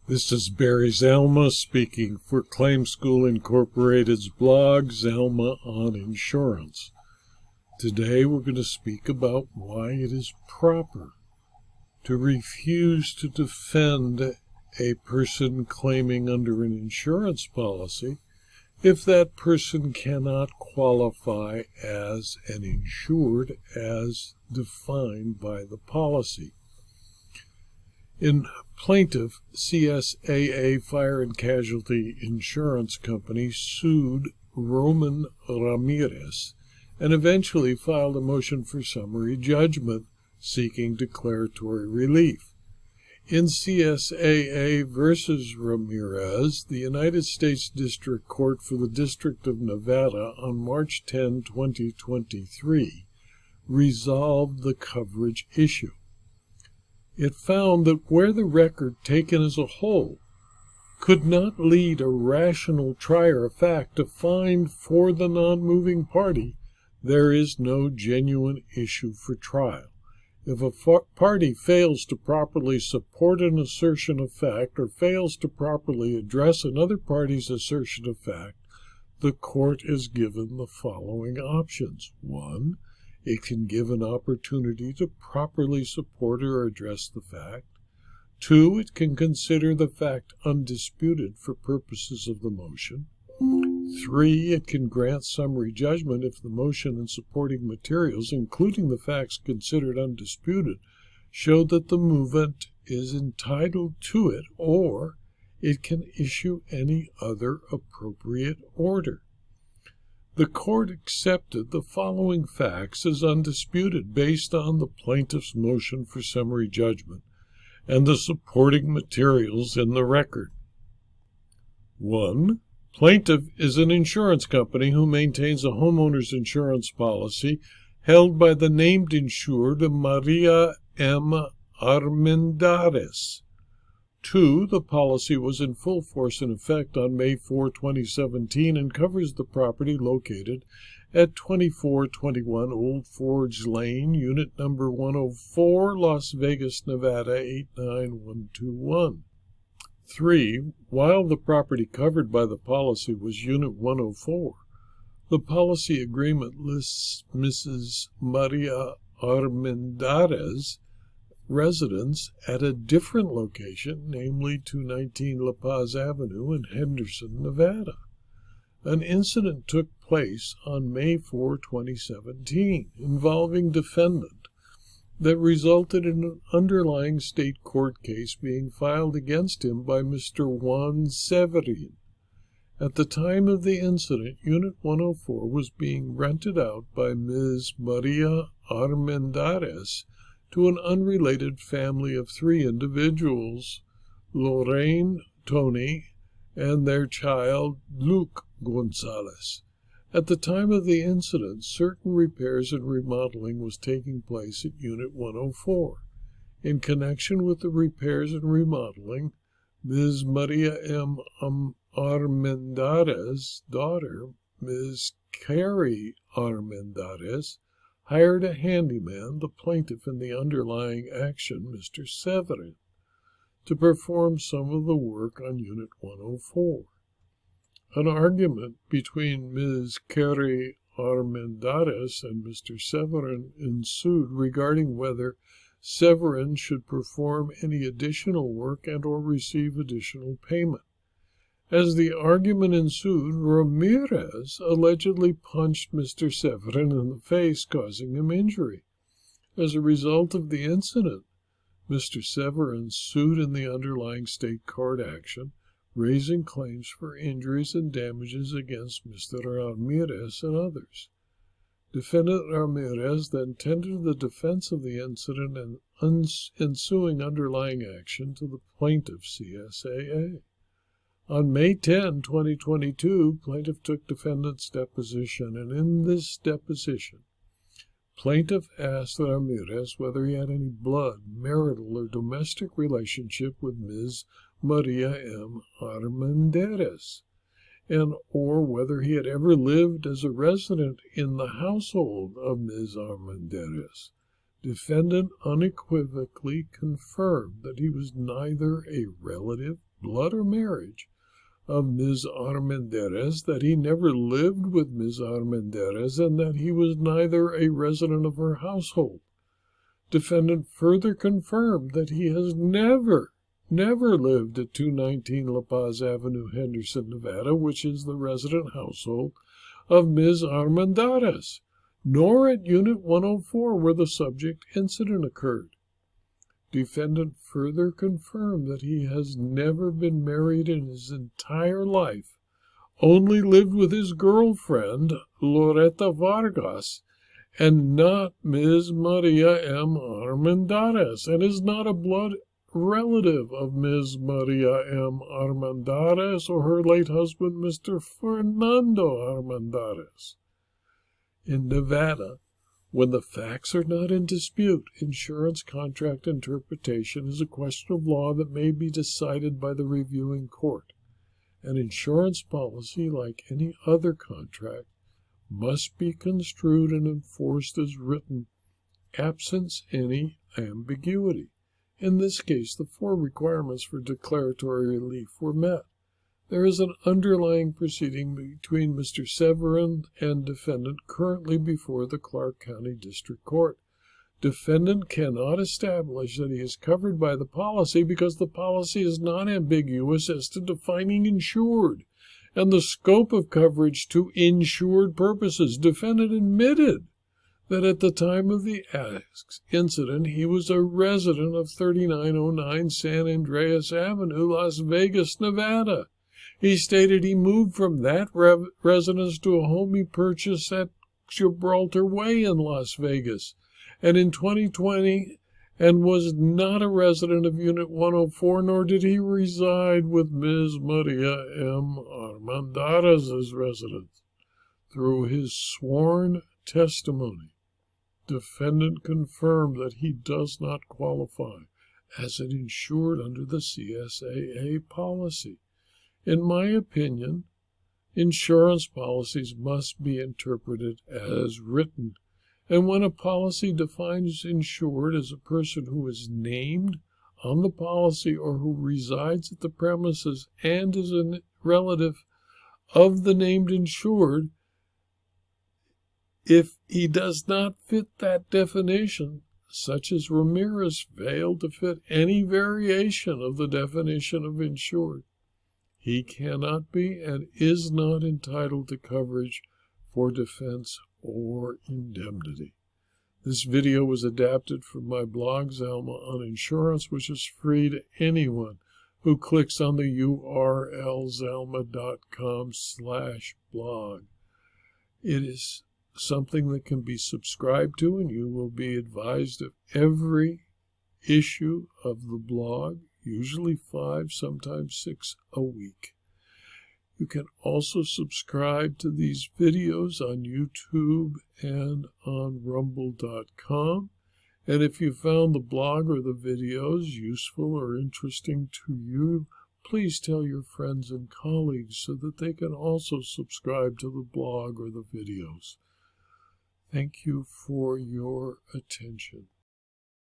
This is Barry Zalma speaking for Claim School Incorporated's blog, Zalma on Insurance. Today we're going to speak about why it is proper to refuse to defend a person claiming under an insurance policy if that person cannot qualify as an insured as defined by the policy. In Plaintiff, CSAA Fire and Casualty Insurance Company sued Roman Ramirez and eventually filed a motion for summary judgment seeking declaratory relief. In CSAA versus Ramirez, the United States District Court for the District of Nevada on March 10, 2023, resolved the coverage issue. It found that where the record taken as a whole could not lead a rational trier of fact to find for the non-moving party, there is no genuine issue for trial. If a party fails to properly support an assertion of fact or fails to properly address another party's assertion of fact, the court is given the following options. 1. It can give an opportunity to properly support or address the fact. 2. It can consider the fact undisputed for purposes of the motion. 3. It can grant summary judgment if the motion and supporting materials, including the facts considered undisputed, show that the movant is entitled to it, or it can issue any other appropriate order. The court accepted the following facts as undisputed based on the plaintiff's motion for summary judgment and the supporting materials in the record. 1. Plaintiff is an insurance company who maintains a homeowner's insurance policy held by the named insured Maria M. Armendariz. 2. The policy was in full force and effect on May 4, 2017 and covers the property located at 2421 Old Forge Lane, Unit Number 104, Las Vegas, Nevada 89121. 3. While the property covered by the policy was Unit 104, the policy agreement lists Mrs. Maria Armendariz residence at a different location, namely 219 La Paz Avenue in Henderson, Nevada. An incident took place on May 4, 2017, involving defendant that resulted in an underlying state court case being filed against him by Mr. Juan Severin. At the time of the incident, Unit 104 was being rented out by Ms. Maria Armendariz to an unrelated family of 3 individuals, Lorraine, Tony, and their child, Luke Gonzalez. At the time of the incident, certain repairs and remodeling was taking place at Unit 104. In connection with the repairs and remodeling, Ms. Maria M. Armendariz's daughter, Ms. Carrie Armendariz, hired a handyman, the plaintiff in the underlying action, Mr. Severin, to perform some of the work on Unit 104. An argument between Ms. Carrie Armendariz and Mr. Severin ensued regarding whether Severin should perform any additional work and or receive additional payment. As the argument ensued, Ramirez allegedly punched Mr. Severin in the face, causing him injury. As a result of the incident, Mr. Severin sued in the underlying state court action, raising claims for injuries and damages against Mr. Ramirez and others. Defendant Ramirez then tendered the defense of the incident and ensuing underlying action to the plaintiff, CSAA. On May 10, 2022, plaintiff took defendant's deposition, and in this deposition, plaintiff asked Ramirez whether he had any blood, marital, or domestic relationship with Ms. Maria M. Armendariz, and or whether he had ever lived as a resident in the household of Ms. Armendariz. Defendant unequivocally confirmed that he was neither a relative, blood or marriage, of Ms. Armendariz, that he never lived with Ms. Armendariz, and that he was neither a resident of her household. Defendant further confirmed that he has never lived at 219 La Paz Avenue, Henderson, Nevada, which is the resident household of Ms. Armendariz, nor at Unit 104 where the subject incident occurred. Defendant further confirmed that he has never been married in his entire life, only lived with his girlfriend, Loretta Vargas, and not Ms. Maria M. Armendariz, and is not a blood relative of Ms. Maria M. Armendariz or her late husband, Mr. Fernando Armendariz. In Nevada, when the facts are not in dispute, insurance contract interpretation is a question of law that may be decided by the reviewing court. An insurance policy, like any other contract, must be construed and enforced as written, absent any ambiguity. In this case, the 4 requirements for declaratory relief were met. There is an underlying proceeding between Mr. Severin and defendant currently before the Clark County District Court. Defendant cannot establish that he is covered by the policy because the policy is not ambiguous as to defining insured and the scope of coverage to insured purposes. Defendant admitted that at the time of the incident, he was a resident of 3909 San Andreas Avenue, Las Vegas, Nevada. He stated he moved from that residence to a home he purchased at Gibraltar Way in Las Vegas, and in 2020, and was not a resident of Unit 104, nor did he reside with Ms. Maria M. Armendariz's residence. Through his sworn testimony, defendant confirmed that he does not qualify as an insured under the CSAA policy. In my opinion, insurance policies must be interpreted as written, and when a policy defines insured as a person who is named on the policy or who resides at the premises and is a relative of the named insured, if he does not fit that definition, such as Ramirez failed to fit any variation of the definition of insured, he cannot be and is not entitled to coverage for defense or indemnity. This video was adapted from my blog, Zalma on Insurance, which is free to anyone who clicks on the URL zalma.com/blog. It is something that can be subscribed to, and you will be advised of every issue of the blog, usually 5, sometimes 6 a week. You can also subscribe to these videos on YouTube and on rumble.com. And if you found the blog or the videos useful or interesting to you, please tell your friends and colleagues so that they can also subscribe to the blog or the videos. Thank you for your attention.